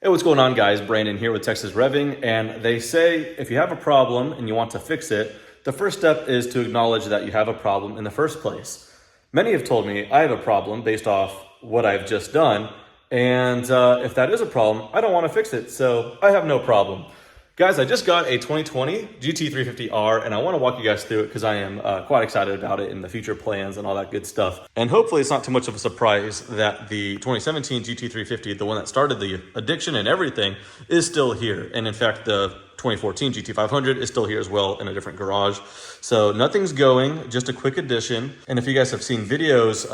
Hey, what's going on, guys? Brandon here with Texas Revving, and they say if you have a problem and you want to fix it, the first step is to acknowledge that you have a problem in the first place. Many have told me I have a problem based off what I've just done, and if that is a problem, I don't want to fix it, so I have no problem. Guys, I just got a 2020 GT350R, and I want to walk you guys through it because I am quite excited about it and the future plans and all that good stuff. And hopefully it's not too much of a surprise that the 2017 GT350, the one that started the addiction and everything, is still here. And in fact, the 2014 GT500 is still here as well in a different garage. So nothing's going, just a quick addition. And if you guys have seen videos,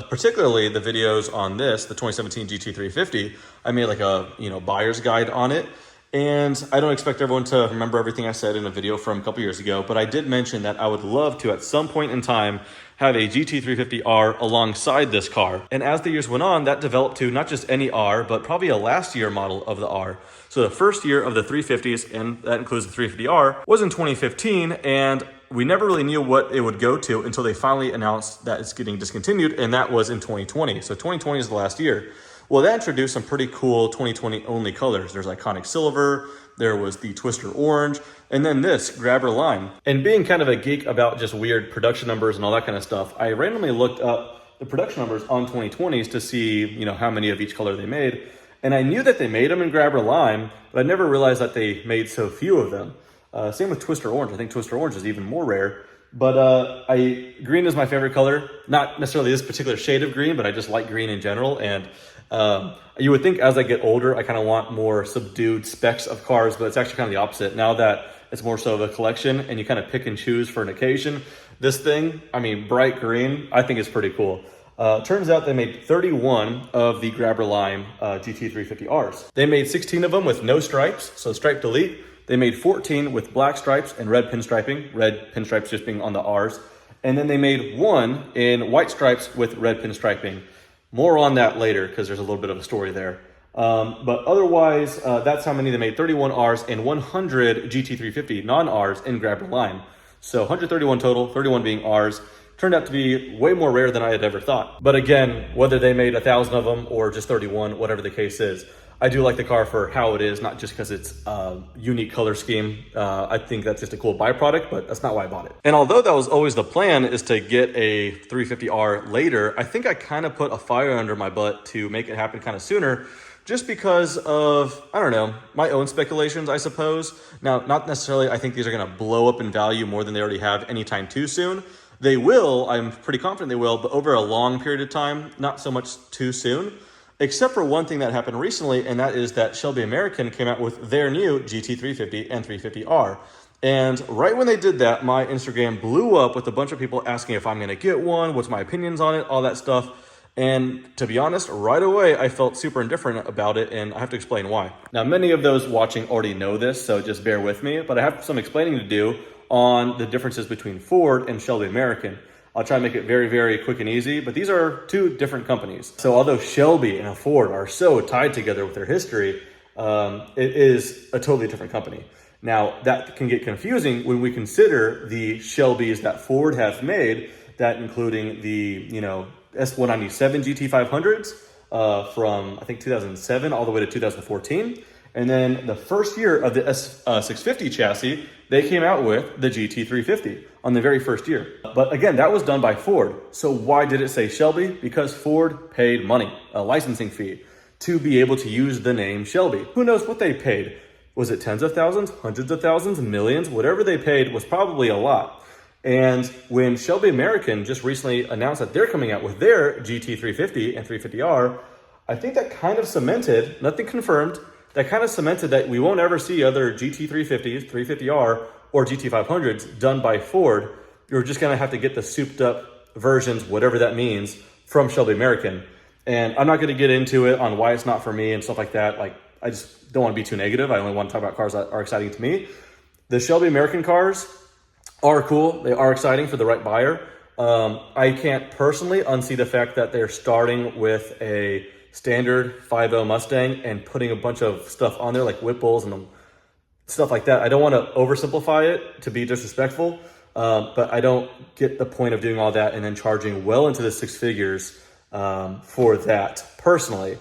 particularly the videos on this, the 2017 GT350, I made like a buyer's guide on it. And I don't expect everyone to remember everything I said in a video from a couple years ago, but I did mention that I would love to, at some point in time, have a GT350R alongside this car. And as the years went on, that developed to not just any R, but probably a last year model of the R. So the first year of the 350s, and that includes the 350R, was in 2015, and we never really knew what it would go to until they finally announced that it's getting discontinued, and that was in 2020. So 2020 is the last year. Well, that introduced some pretty cool 2020 only colors. There's iconic silver, there was the twister orange, and then this grabber lime. And being kind of a geek about just weird production numbers and all that kind of stuff, I randomly looked up the production numbers on 2020s to see, how many of each color they made. And I knew that they made them in grabber lime, but I never realized that they made so few of them. Same with twister orange. I think twister orange is even more rare. But green is my favorite color. Not necessarily this particular shade of green, but I just like green in general. And you would think as I get older, I kind of want more subdued specs of cars, but it's actually kind of the opposite. Now that it's more so of a collection and you kind of pick and choose for an occasion, this thing, bright green, I think is pretty cool. Turns out they made 31 of the grabber lime GT350Rs. They made 16 of them with no stripes, so stripe delete. They made 14 with black stripes and red pinstriping, red pinstripes just being on the Rs. And then they made one in white stripes with red pinstriping. More on that later because there's a little bit of a story there. But otherwise, that's how many they made: 31 Rs and 100 GT350 non-Rs in grabber lime. So 131 total, 31 being Rs. Turned out to be way more rare than I had ever thought. But again, whether they made 1,000 of them or just 31, whatever the case is, I do like the car for how it is, not just because it's a unique color scheme. I think that's just a cool byproduct, but that's not why I bought it. And although that was always the plan, is to get a 350R later, I think I kind of put a fire under my butt to make it happen kind of sooner, just because of, my own speculations, I suppose. Now, not necessarily I think these are gonna blow up in value more than they already have anytime too soon. They will, I'm pretty confident they will, but over a long period of time, not so much too soon. Except for one thing that happened recently, and that is that Shelby American came out with their new GT350 and 350R. And right when they did that, my Instagram blew up with a bunch of people asking if I'm gonna get one, what's my opinions on it, all that stuff. And to be honest, right away, I felt super indifferent about it, and I have to explain why. Now, many of those watching already know this, so just bear with me, but I have some explaining to do on the differences between Ford and Shelby American. I'll try and make it very, very quick and easy, but these are two different companies. So although Shelby and Ford are so tied together with their history, it is a totally different company. Now, that can get confusing when we consider the Shelbys that Ford has made, that including the, S197 GT500s from, I think, 2007 all the way to 2014. And then the first year of the S650 chassis, they came out with the GT350 on the very first year. But again, that was done by Ford. So why did it say Shelby? Because Ford paid money, a licensing fee, to be able to use the name Shelby. Who knows what they paid? Was it tens of thousands, hundreds of thousands, millions? Whatever they paid was probably a lot. And when Shelby American just recently announced that they're coming out with their GT350 and 350R, I think that kind of cemented, nothing confirmed, that kind of cemented that we won't ever see other GT350s, 350R, or GT500s done by Ford. You're just gonna have to get the souped up versions, whatever that means, from Shelby American. And I'm not gonna get into it on why it's not for me and stuff like that. I just don't wanna be too negative. I only wanna talk about cars that are exciting to me. The Shelby American cars are cool. They are exciting for the right buyer. I can't personally unsee the fact that they're starting with a standard 5.0 Mustang and putting a bunch of stuff on there like Whipples and stuff like that. I don't want to oversimplify it to be disrespectful, but I don't get the point of doing all that and then charging well into the six figures for that personally.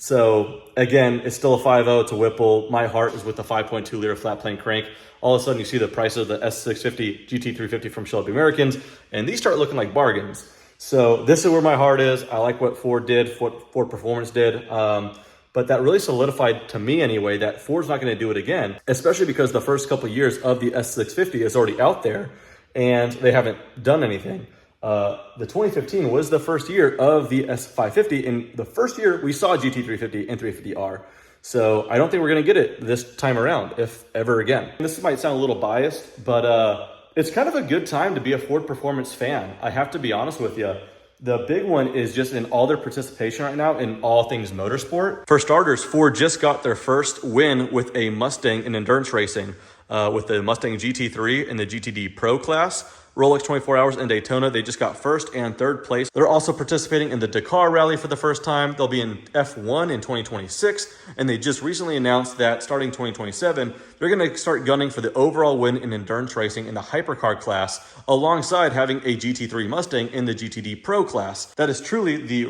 So again, it's still a 5.0, it's a Whipple. My heart is with the 5.2 liter flat plane crank. All of a sudden you see the price of the S650 GT350 from Shelby Americans, and these start looking like bargains. So this is where my heart is. I like what Ford did, what Ford Performance did. But that really solidified to me anyway that Ford's not going to do it again, especially because the first couple of years of the S650 is already out there and they haven't done anything. The 2015 was the first year of the S550, and the first year we saw GT350 and 350R. So I don't think we're going to get it this time around, if ever again. And this might sound a little biased, but it's kind of a good time to be a Ford Performance fan. I have to be honest with you. The big one is just in all their participation right now in all things motorsport. For starters, Ford just got their first win with a Mustang in endurance racing with the Mustang GT3 in the GTD Pro class. Rolex 24 Hours in Daytona, they just got first and third place. They're also participating in the Dakar Rally for the first time. They'll be in F1 in 2026, and they just recently announced that starting 2027, they're going to start gunning for the overall win in endurance racing in the hypercar class, alongside having a GT3 Mustang in the GTD Pro class. That is truly the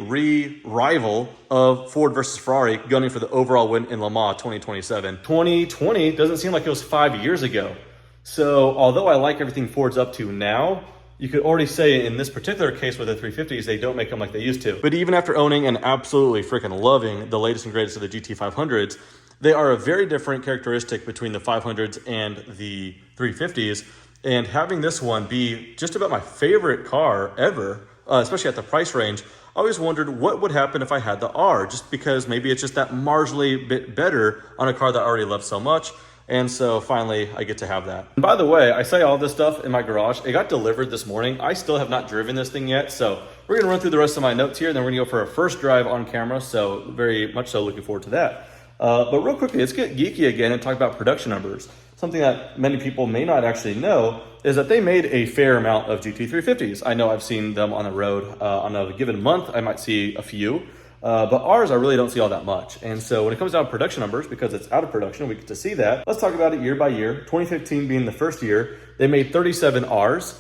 rival of Ford versus Ferrari, gunning for the overall win in Le Mans 2027. 2020 doesn't seem like it was 5 years ago. So although I like everything Ford's up to now, you could already say in this particular case with the 350s, they don't make them like they used to. But even after owning and absolutely freaking loving the latest and greatest of the GT500s, they are a very different characteristic between the 500s and the 350s. And having this one be just about my favorite car ever, especially at the price range, I always wondered what would happen if I had the R, just because maybe it's just that marginally bit better on a car that I already love so much. And so finally I get to have that. And by the way, I say all this stuff in my garage. It got delivered this morning. I still have not driven this thing yet. So we're gonna run through the rest of my notes here, and then we're gonna go for a first drive on camera. So very much so looking forward to that. But real quickly, let's get geeky again and talk about production numbers. Something that many people may not actually know is that they made a fair amount of GT350s. I know I've seen them on the road on a given month. I might see a few. But ours, I really don't see all that much. And so when it comes down to production numbers, because it's out of production, we get to see that. Let's talk about it year by year. 2015 being the first year, they made 37 Rs,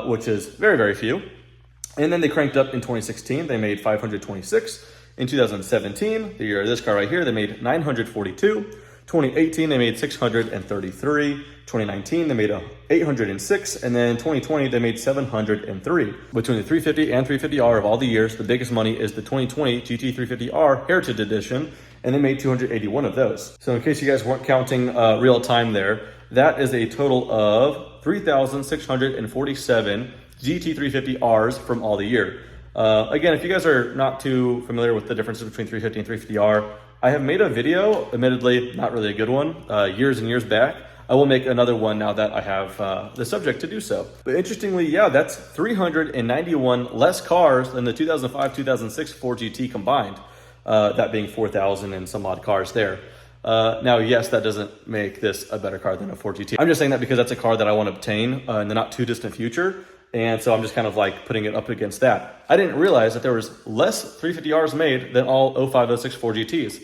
which is very, very few. And then they cranked up in 2016. They made 526. In 2017, the year of this car right here, they made 942. 2018, they made 633. 2019, they made 806. And then 2020, they made 703. Between the 350 and 350R of all the years, the biggest money is the 2020 GT350R Heritage Edition, and they made 281 of those. So in case you guys weren't counting real time there, that is a total of 3,647 GT350Rs from all the year. Again, if you guys are not too familiar with the differences between 350 and 350R, I have made a video, admittedly not really a good one, years and years back. I will make another one now that I have the subject to do so. But interestingly, yeah, that's 391 less cars than the 2005-2006 Ford GT combined, that being 4,000 and some odd cars there. Now, yes, that doesn't make this a better car than a Ford GT. I'm just saying that because that's a car that I want to obtain in the not too distant future. And so I'm just kind of like putting it up against that. I didn't realize that there was less 350Rs made than all 05-06 Ford GTs.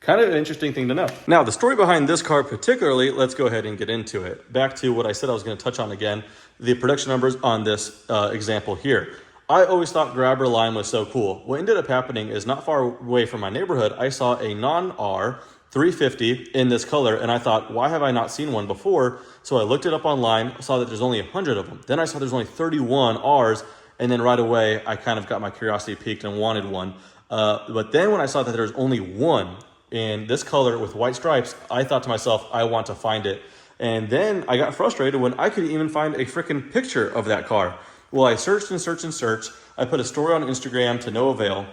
Kind of an interesting thing to know. Now, the story behind this car particularly, let's go ahead and get into it. Back to what I said I was going to touch on again, the production numbers on this example here. I always thought grabber line was so cool. What ended up happening is not far away from my neighborhood, I saw a non-R 350 in this color, and I thought, why have I not seen one before? So I looked it up online, saw that there's only 100 of them. Then I saw there's only 31 Rs, and then right away, I kind of got my curiosity piqued and wanted one. But then when I saw that there's only one in this color with white stripes, I thought to myself, I want to find it. And then I got frustrated when I couldn't even find a freaking picture of that car. Well, I searched and searched and searched. I put a story on Instagram to no avail.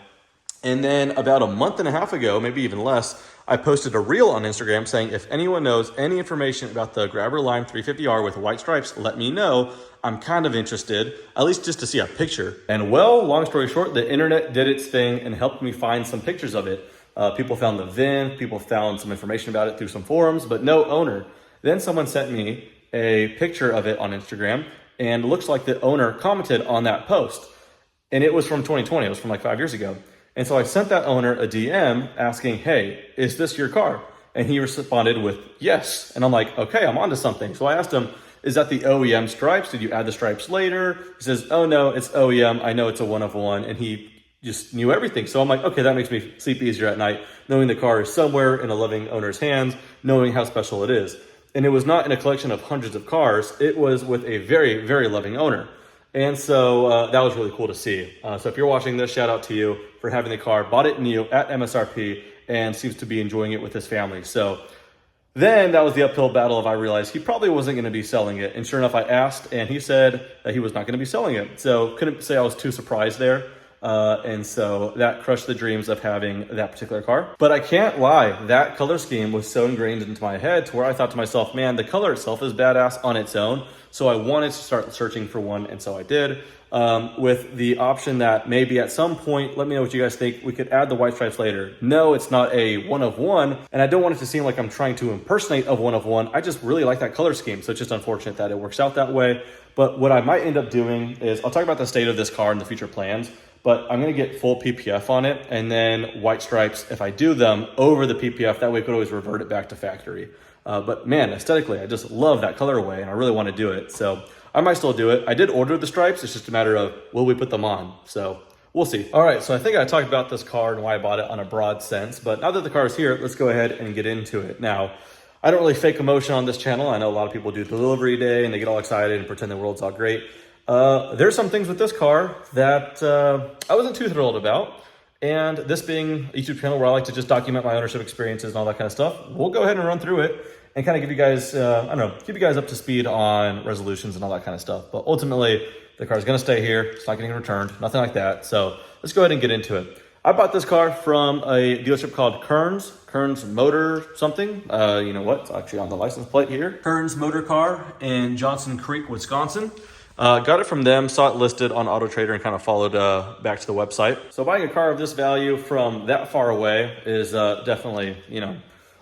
And then about a month and a half ago, maybe even less, I posted a reel on Instagram saying, if anyone knows any information about the Grabber Line 350R with white stripes, let me know. I'm kind of interested, at least just to see a picture. And well, long story short, the internet did its thing and helped me find some pictures of it. People found the VIN, people found some information about it through some forums, but no owner. Then someone sent me a picture of it on Instagram, and it looks like the owner commented on that post. And it was from 2020, it was from like 5 years ago. And so I sent that owner a DM asking, hey, is this your car? And he responded with yes. And I'm like, okay, I'm onto something. So I asked him, is that the OEM stripes? Did you add the stripes later? He says, oh no, it's OEM. I know it's a one of one. And he just knew everything. So I'm like, okay, that makes me sleep easier at night, knowing the car is somewhere in a loving owner's hands, knowing how special it is. And it was not in a collection of hundreds of cars. It was with a very, very loving owner. And so that was really cool to see. So if you're watching this, shout out to you for having the car, bought it new at MSRP, and seems to be enjoying it with his family. So then that was the uphill battle of I realized he probably wasn't going to be selling it. And sure enough, I asked, and he said that he was not going to be selling it. So couldn't say I was too surprised there. And so that crushed the dreams of having that particular car. But I can't lie, that color scheme was so ingrained into my head to where I thought to myself, man, the color itself is badass on its own. So I wanted to start searching for one, and so I did. With the option that maybe at some point, let me know what you guys think, we could add the white stripes later. No, it's not a one of one, and I don't want it to seem like I'm trying to impersonate a one of one. I just really like that color scheme, so it's just unfortunate that it works out that way. But what I might end up doing is, I'll talk about the state of this car and the future plans, but I'm gonna get full PPF on it, and then white stripes, if I do them, over the PPF. That way I could always revert it back to factory. But man, aesthetically, I just love that colorway, and I really want to do it. So I might still do it. I did order the stripes. It's just a matter of, will we put them on? So we'll see. All right, so I think I talked about this car and why I bought it on a broad sense, but now that the car is here, let's go ahead and get into it. Now, I don't really fake emotion on this channel. I know a lot of people do delivery day and they get all excited and pretend the world's all great. There's some things with this car that I wasn't too thrilled about. And this being a YouTube channel where I like to just document my ownership experiences and all that kind of stuff, we'll go ahead and run through it and kind of give you guys, I don't know, keep you guys up to speed on resolutions and all that kind of stuff. But ultimately, the car is going to stay here. It's not getting returned, nothing like that. So let's go ahead and get into it. I bought this car from a dealership called Kearns Motor something. You know what? It's actually on the license plate here. Kearns Motor Car in Johnson Creek, Wisconsin. Got it from them, saw it listed on Auto Trader, and kind of followed back to the website. So buying a car of this value from that far away is definitely, you know,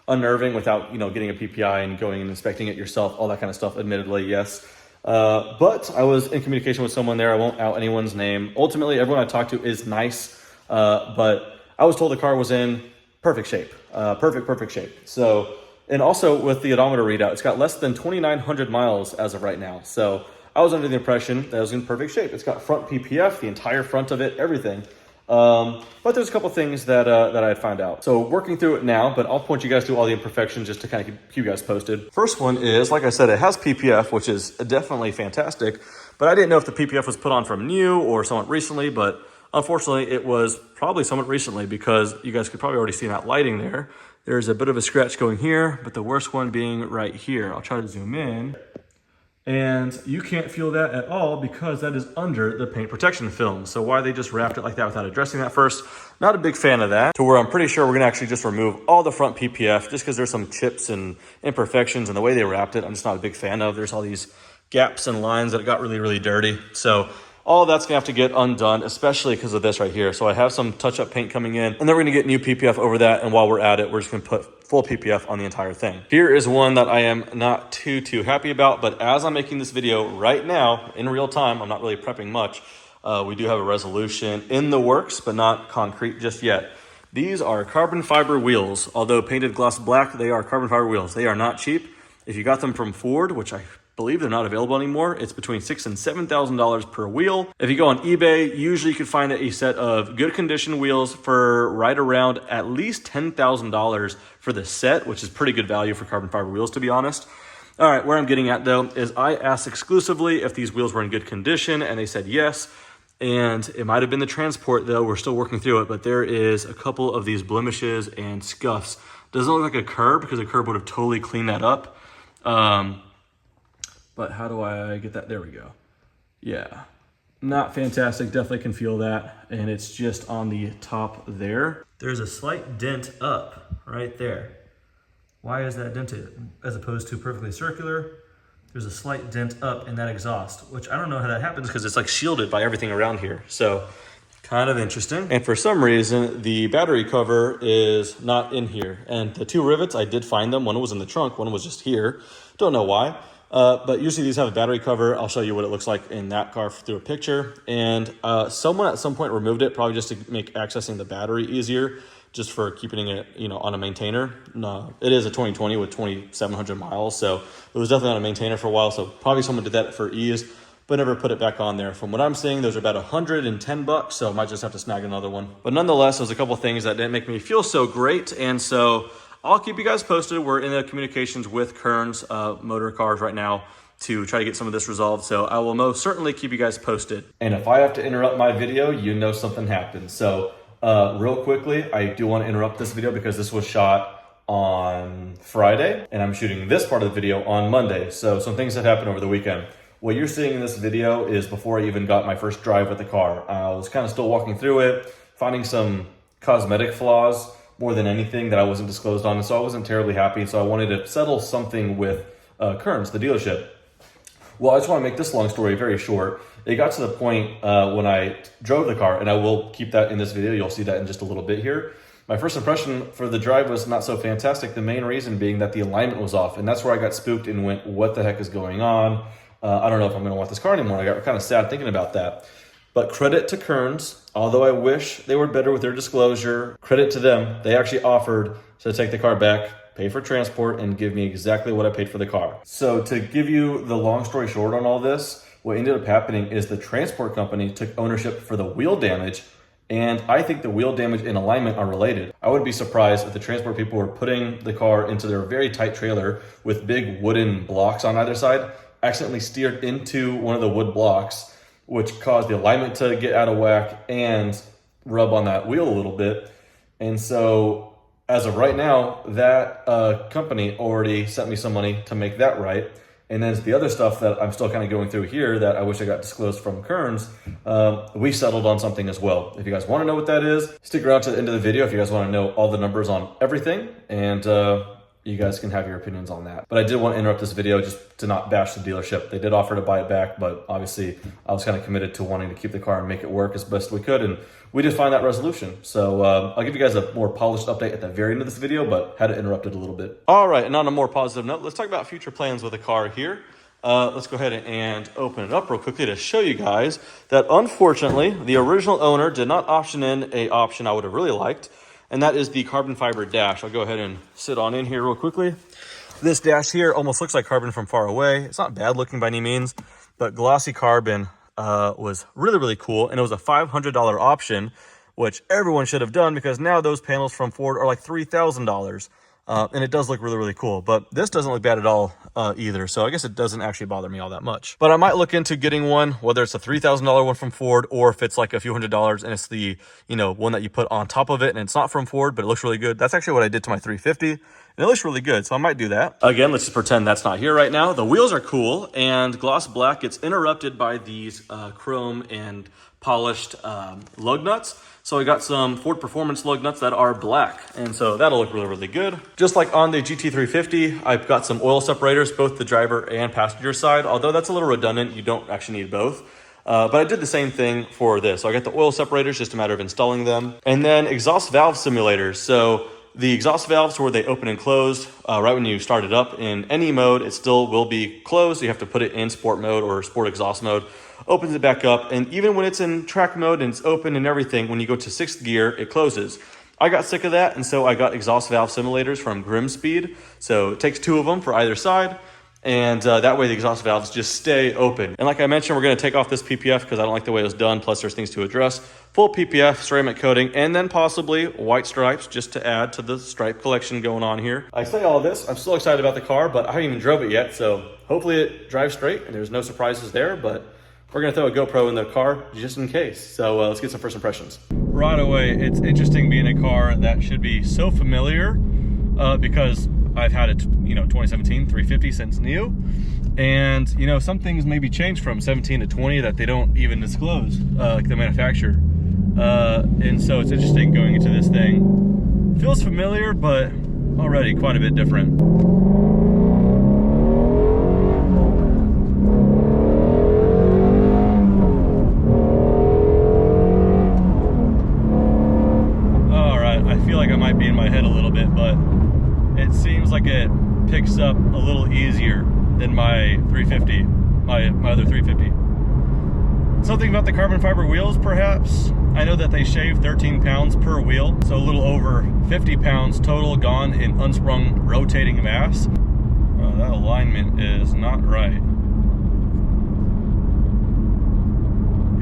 unnerving without, you know, getting a PPI and going and inspecting it yourself, all that kind of stuff, admittedly, yes. But I was in communication with someone there. I won't out anyone's name. Ultimately, everyone I talked to is nice, but I was told the car was in perfect shape, perfect shape. So, and also with the odometer readout, it's got less than 2,900 miles as of right now. So I was under the impression that it was in perfect shape. It's got front PPF, the entire front of it, everything. But there's a couple things that I had found out. So working through it now, but I'll point you guys through all the imperfections just to kind of keep you guys posted. First one is, like I said, it has PPF, which is definitely fantastic, but I didn't know if the PPF was put on from new or somewhat recently, but unfortunately it was probably somewhat recently, because you guys could probably already see that lighting there. There's a bit of a scratch going here, but the worst one being right here. I'll try to zoom in. And you can't feel that at all because that is under the paint protection film. So why they just wrapped it like that without addressing that first, not a big fan of that. To where I'm pretty sure we're gonna actually just remove all the front PPF just because there's some chips and imperfections, and the way they wrapped it, I'm just not a big fan of. There's all these gaps and lines that got really, really dirty. So all that's gonna have to get undone, especially because of this right here. So I have some touch-up paint coming in, and then we're gonna get new PPF over that, and while we're at it, we're just gonna put full PPF on the entire thing. Here is one that I am not too happy about, but as I'm making this video right now, in real time, I'm not really prepping much. We do have a resolution in the works, but not concrete just yet. These are carbon fiber wheels. Although painted gloss black, they are carbon fiber wheels. They are not cheap. If you got them from Ford, which I believe they're not available anymore, it's between $6,000 and $7,000 per wheel. If you go on eBay, usually you can find a set of good condition wheels for right around at least $10,000 for the set, which is pretty good value for carbon fiber wheels, to be honest. All right, where I'm getting at though is I asked exclusively if these wheels were in good condition, and they said yes. And it might have been the transport though, we're still working through it, but there is a couple of these blemishes and scuffs. Doesn't look like a curb, because a curb would have totally cleaned that up. But how do I get that? There we go. Yeah, not fantastic. Definitely can feel that. And it's just on the top there. There's a slight dent up right there. Why is that dented as opposed to perfectly circular? There's a slight dent up in that exhaust, which I don't know how that happens because it's like shielded by everything around here. So kind of interesting. And for some reason, the battery cover is not in here. And the two rivets, I did find them. One was in the trunk, one was just here. Don't know why. But usually these have a battery cover. I'll show you what it looks like in that car through a picture. And someone at some point removed it, probably just to make accessing the battery easier, just for keeping it, you know, on a maintainer. No, it is a 2020 with 2,700 miles, so it was definitely on a maintainer for a while. So probably someone did that for ease. but never put it back on there. From what I'm seeing, those are about 110 bucks, so I might just have to snag another one. But nonetheless, there's a couple things that didn't make me feel so great, and so I'll keep you guys posted. We're in the communications with Kern's Motor Cars right now to try to get some of this resolved, so I will most certainly keep you guys posted. And if I have to interrupt my video, you know something happened. So real quickly, I do want to interrupt this video because this was shot on Friday, and I'm shooting this part of the video on Monday. So some things that happened over the weekend. What you're seeing in this video is before I even got my first drive with the car. I was kind of still walking through it, finding some cosmetic flaws more than anything that I wasn't disclosed on, and so I wasn't terribly happy, so I wanted to settle something with Kern's, the dealership. Well, I just want to make this long story very short. It got to the point when I drove the car, and I will keep that in this video. You'll see that in just a little bit here. My first impression for the drive was not so fantastic. The main reason being that the alignment was off, and that's where I got spooked and went, what the heck is going on? I don't know if I'm going to want this car anymore. I got kind of sad thinking about that. But credit to Kern's, although I wish they were better with their disclosure, credit to them. They actually offered to take the car back, pay for transport, and give me exactly what I paid for the car. So to give you the long story short on all this, what ended up happening is the transport company took ownership for the wheel damage, and I think the wheel damage and alignment are related. I would be surprised if the transport people were putting the car into their very tight trailer with big wooden blocks on either side, accidentally steered into one of the wood blocks, which caused the alignment to get out of whack and rub on that wheel a little bit. And so as of right now, that company already sent me some money to make that right. And then the other stuff that I'm still kind of going through here that I wish I got disclosed from Kern's, we settled on something as well. If you guys want to know what that is, stick around to the end of the video if you guys want to know all the numbers on everything. And you guys can have your opinions on that. But I did want to interrupt this video just to not bash the dealership. They did offer to buy it back, but obviously I was kind of committed to wanting to keep the car and make it work as best we could. And we did find that resolution. So I'll give you guys a more polished update at the very end of this video, but had to interrupt it a little bit. All right, and on a more positive note, let's talk about future plans with the car here. Let's go ahead and open it up real quickly to show you guys that unfortunately, the original owner did not option in an option I would have really liked, and that is the carbon fiber dash. I'll go ahead and sit on in here real quickly. This dash here almost looks like carbon from far away. It's not bad looking by any means, but glossy carbon was really, really cool. And it was a $500 option, which everyone should have done because now those panels from Ford are like $3,000. And it does look really, really cool, but this doesn't look bad at all either. So I guess it doesn't actually bother me all that much, but I might look into getting one, whether it's a $3,000 one from Ford or if it's like a few $100s and it's the, you know, one that you put on top of it and it's not from Ford, but it looks really good. That's actually what I did to my 350 and it looks really good. So I might do that. Again, let's just pretend that's not here right now. The wheels are cool and gloss black. It's interrupted by these chrome and polished lug nuts. So I got some Ford Performance lug nuts that are black, and so that'll look really, really good. Just like on the GT350, I've got some oil separators, both the driver and passenger side, although that's a little redundant. You don't actually need both. But I did the same thing for this. So I got the oil separators, just a matter of installing them. And then exhaust valve simulators. So the exhaust valves where they open and close right when you start it up in any mode, it still will be closed. So you have to put it in sport mode or sport exhaust mode. Opens it back up, and even when it's in track mode and it's open and everything, when you go to 6th gear, it closes. I got sick of that, and so I got exhaust valve simulators from Grimspeed. So it takes 2 of them for either side, and that way the exhaust valves just stay open. And like I mentioned, we're going to take off this PPF because I don't like the way it was done, plus there's things to address. Full PPF, ceramic coating, and then possibly white stripes just to add to the stripe collection going on here. I say all this, I'm still excited about the car, but I haven't even drove it yet, so hopefully it drives straight and there's no surprises there, but we're going to throw a GoPro in the car just in case. So let's get some first impressions. Right away, it's interesting being a car that should be so familiar because I've had a 2017 350 since new. And, you know, some things maybe changed from 17 to 20 that they don't even disclose, like the manufacturer. And so it's interesting going into this thing. Feels familiar, but already quite a bit different. Might be in my head a little bit, but it seems like it picks up a little easier than my 350, my other 350. Something about the carbon fiber wheels, perhaps. I know that they shave 13 pounds per wheel, so a little over 50 pounds total gone in unsprung rotating mass. That alignment is not right.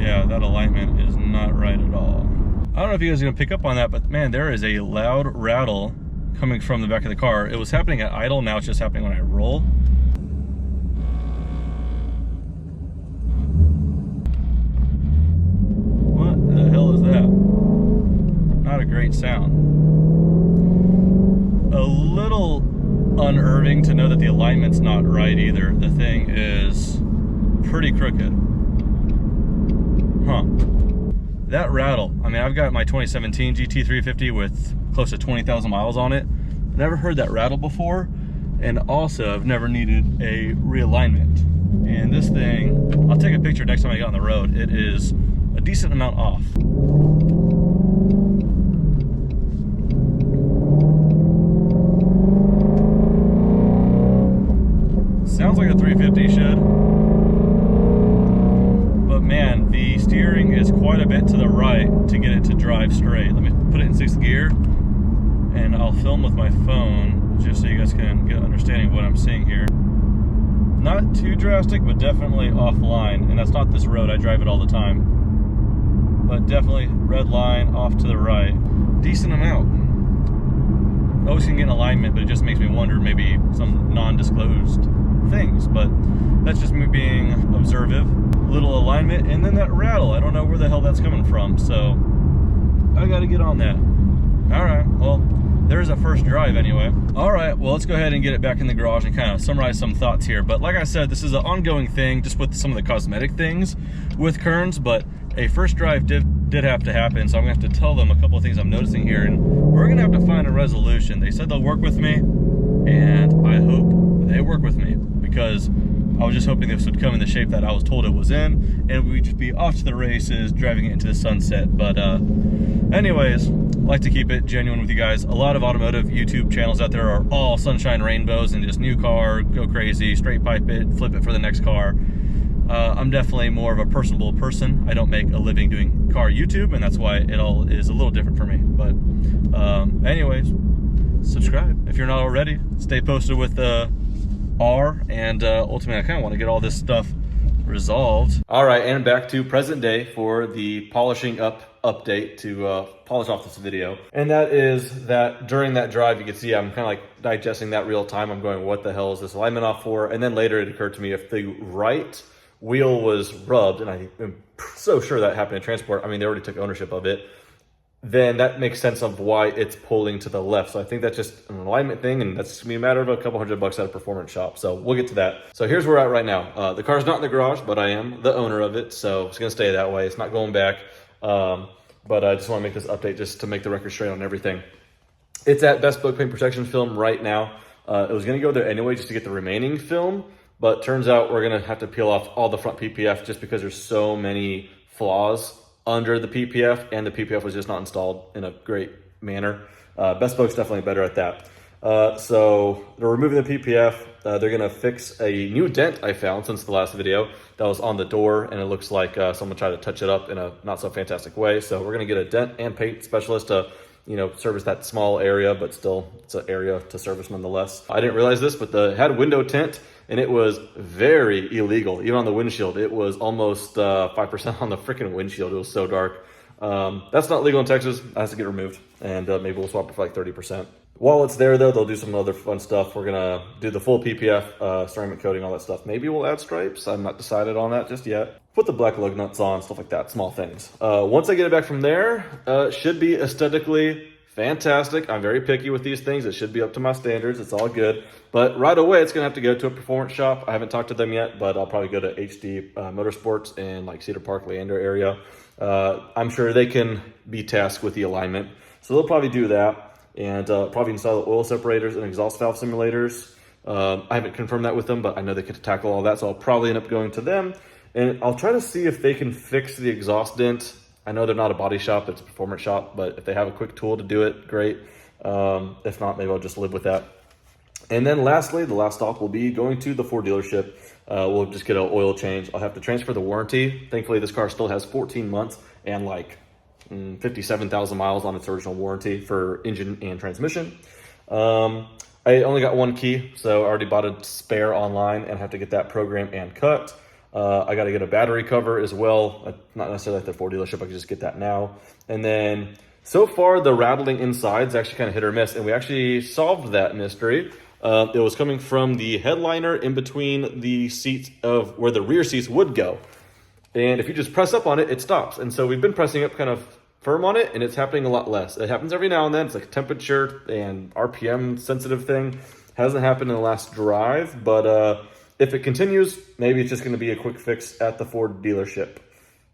Yeah, that alignment is not right at all. I don't know if you guys are gonna pick up on that, but man, there is a loud rattle coming from the back of the car. It was happening at idle, now it's just happening when I roll. What the hell is that? Not a great sound. A little unnerving to know that the alignment's not right either. The thing is pretty crooked. Huh. That rattle, I mean, I've got my 2017 GT350 with close to 20,000 miles on it. Never heard that rattle before, and also I've never needed a realignment. And this thing, I'll take a picture next time I get on the road. It is a decent amount off. Sounds like a 350 should. But man, the steering is quite a bit to the right to get it to drive straight. Let me put it in 6th gear, and I'll film with my phone just so you guys can get an understanding of what I'm seeing here. Not too drastic, but definitely offline, and that's not this road. I drive it all the time. But definitely red line off to the right. Decent amount. Always can get in alignment, but it just makes me wonder maybe some non-disclosed things. But that's just me being observant. Little alignment, and then that rattle. I don't know where the hell that's coming from, so I gotta get on that. All right, well, there's a first drive anyway. All right, well, let's go ahead and get it back in the garage and kind of summarize some thoughts here. But like I said, this is an ongoing thing just with some of the cosmetic things with Kerns, but a first drive did have to happen, so I'm gonna have to tell them a couple of things I'm noticing here, and we're gonna have to find a resolution. They said they'll work with me, and I hope they work with me, because I was just hoping this would come in the shape that I was told it was in, and we'd just be off to the races, driving it into the sunset. But anyways, like to keep it genuine with you guys. A lot of automotive YouTube channels out there are all sunshine rainbows and just new car, go crazy, straight pipe it, flip it for the next car. I'm definitely more of a personable person. I don't make a living doing car YouTube, and that's why it all is a little different for me. But anyways, subscribe if you're not already. Stay posted with R, and ultimately I kind of want to get all this stuff resolved. All right, and back to present day for the polishing up update to polish off this video. And that is that during that drive, you can see I'm kind of like digesting that real time. I'm going, what the hell is this alignment off for? And then later it occurred to me, if the right wheel was rubbed, and I'm so sure that happened in transport, I mean, they already took ownership of it, then that makes sense of why it's pulling to the left. So I think that's just an alignment thing, and that's gonna be a matter of a couple $100 at a performance shop. So we'll get to that. So here's where we're at right now. The car's not in the garage, but I am the owner of it, so it's gonna stay that way. It's not going back. But I just wanna make this update just to make the record straight on everything. It's at Best Book Paint Protection Film right now. It was gonna go there anyway just to get the remaining film, but turns out we're gonna have to peel off all the front PPF just because there's so many flaws under the PPF, and the PPF was just not installed in a great manner. Best Book's definitely better at that. So they're removing the PPF. They're gonna fix a new dent I found since the last video that was on the door, and it looks like someone tried to touch it up in a not so fantastic way. So we're gonna get a dent and paint specialist to, you know, service that small area, but still it's an area to service nonetheless. I didn't realize this, but it had window tint, and it was very illegal. Even on the windshield, it was almost 5% on the freaking windshield. It was so dark. That's not legal in Texas. It has to get removed, and maybe we'll swap it for like 30%. While it's there though, they'll do some other fun stuff. We're gonna do the full PPF, ceramic coating, all that stuff. Maybe we'll add stripes. I'm not decided on that just yet. Put the black lug nuts on, stuff like that, small things. Once I get it back from there, it should be aesthetically fantastic. I'm very picky with these things. It should be up to my standards. It's all good. But right away, it's gonna have to go to a performance shop. I haven't talked to them yet, but I'll probably go to HD Motorsports in like Cedar Park, Leander area. I'm sure they can be tasked with the alignment. So they'll probably do that, and probably install the oil separators and exhaust valve simulators. I haven't confirmed that with them, but I know they could tackle all that, so I'll probably end up going to them. And I'll try to see if they can fix the exhaust dent. I know they're not a body shop, it's a performance shop, but if they have a quick tool to do it, great. If not, maybe I'll just live with that. And then lastly, the last stop will be going to the Ford dealership. We'll just get an oil change. I'll have to transfer the warranty. Thankfully, this car still has 14 months and like 57,000 miles on its original warranty for engine and transmission. I only got one key, so I already bought a spare online and have to get that programmed and cut. I got to get a battery cover as well. Not necessarily at the Ford dealership, I can just get that now. And then so far, the rattling inside is actually kind of hit or miss, and we actually solved that mystery. It was coming from the headliner in between the seats of where the rear seats would go. And if you just press up on it, it stops. And so we've been pressing up kind of firm on it, and it's happening a lot less. It happens every now and then. It's like a temperature and RPM sensitive thing. Hasn't happened in the last drive, but if it continues, maybe it's just going to be a quick fix at the Ford dealership.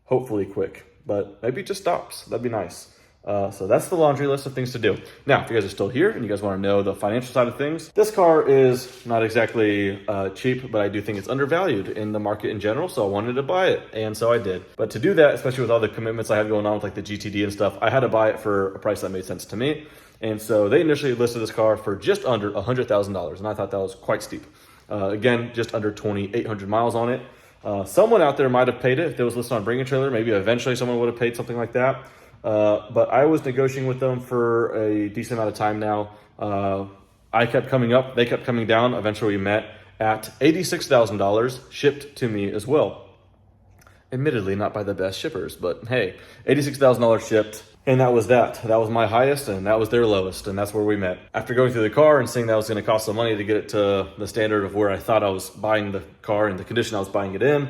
Hopefully quick, but maybe it just stops. That'd be nice. So that's the laundry list of things to do. Now, if you guys are still here and you guys want to know the financial side of things, this car is not exactly cheap, but I do think it's undervalued in the market in general, so I wanted to buy it, and so I did. But to do that, especially with all the commitments I have going on with like the GTD and stuff, I had to buy it for a price that made sense to me. And so they initially listed this car for just under $100,000, and I thought that was quite steep. Again, just under 2,800 miles on it. Someone out there might have paid it if it was listed on Bring a Trailer. Maybe eventually someone would have paid something like that. But I was negotiating with them for a decent amount of time now. I kept coming up, they kept coming down. Eventually we met at $86,000 shipped to me as well. Admittedly, not by the best shippers, but hey, $86,000 shipped. And that was that. That was my highest, and that was their lowest, and that's where we met. After going through the car and seeing that was going to cost some money to get it to the standard of where I thought I was buying the car and the condition I was buying it in,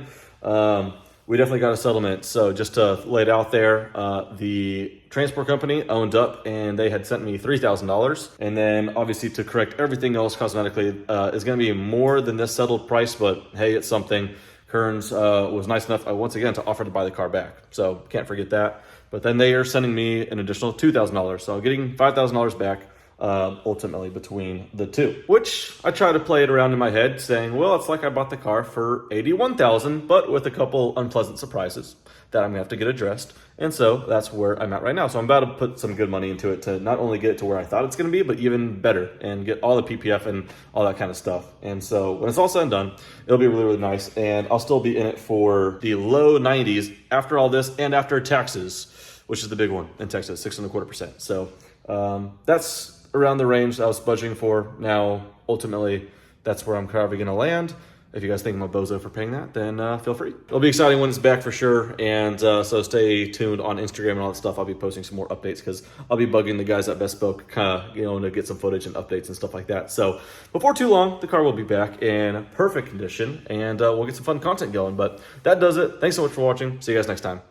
we definitely got a settlement. So just to lay it out there, the transport company owned up, and they had sent me $3,000. And then obviously to correct everything else cosmetically is going to be more than this settled price, but hey, it's something. Kearns was nice enough, once again, to offer to buy the car back. So can't forget that. But then they are sending me an additional $2,000. So I'm getting $5,000 back ultimately between the two. Which I try to play it around in my head saying, well, it's like I bought the car for $81,000, but with a couple unpleasant surprises that I'm going to have to get addressed. And so that's where I'm at right now. So I'm about to put some good money into it to not only get it to where I thought it's going to be, but even better and get all the PPF and all that kind of stuff. And so when it's all said and done, it'll be really, really nice. And I'll still be in it for the low 90s after all this and after taxes, which is the big one in Texas, 6.25%. So that's around the range that I was budgeting for. Now, ultimately, that's where I'm probably going to land. If you guys think I'm a bozo for paying that, then feel free. It'll be exciting when it's back for sure. And so stay tuned on Instagram and all that stuff. I'll be posting some more updates because I'll be bugging the guys at Bespoke, to get some footage and updates and stuff like that. So before too long, the car will be back in perfect condition, and we'll get some fun content going. But that does it. Thanks so much for watching. See you guys next time.